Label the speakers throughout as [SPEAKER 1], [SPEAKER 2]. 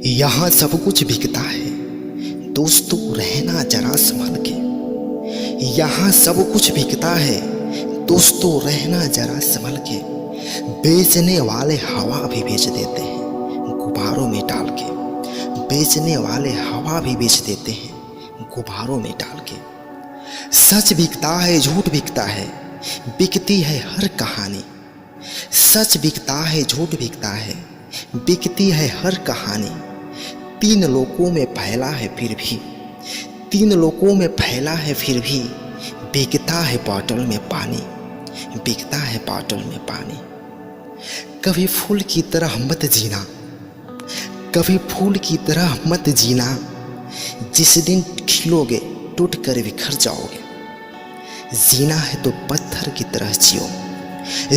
[SPEAKER 1] यहाँ सब कुछ बिकता है, दोस्तों रहना जरा संभल के। यहाँ सब कुछ बिकता है, दोस्तों रहना जरा संभल के। बेचने वाले हवा भी बेच देते हैं गुब्बारों में डाल के। बेचने वाले हवा भी बेच देते हैं गुब्बारों में डाल के। सच बिकता है, झूठ बिकता है, बिकती है हर कहानी। सच बिकता है, झूठ बिकता है, बिकती है हर कहानी। तीन लोकों में फैला है फिर भी, तीन लोकों में फैला है फिर भी, बिकता है बॉटल में पानी, बिकता है बॉटल में पानी। कभी फूल की तरह मत जीना, कभी फूल की तरह मत जीना, जिस दिन खिलोगे टूट कर बिखर जाओगे। जीना है तो पत्थर की तरह जियो,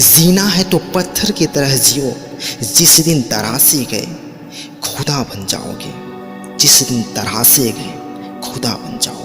[SPEAKER 1] जीना है तो पत्थर की तरह जियो, जिस दिन तरासे गए खुदा बन जाओगे। जिस दिन तरासे गए खुदा बन जाओगे।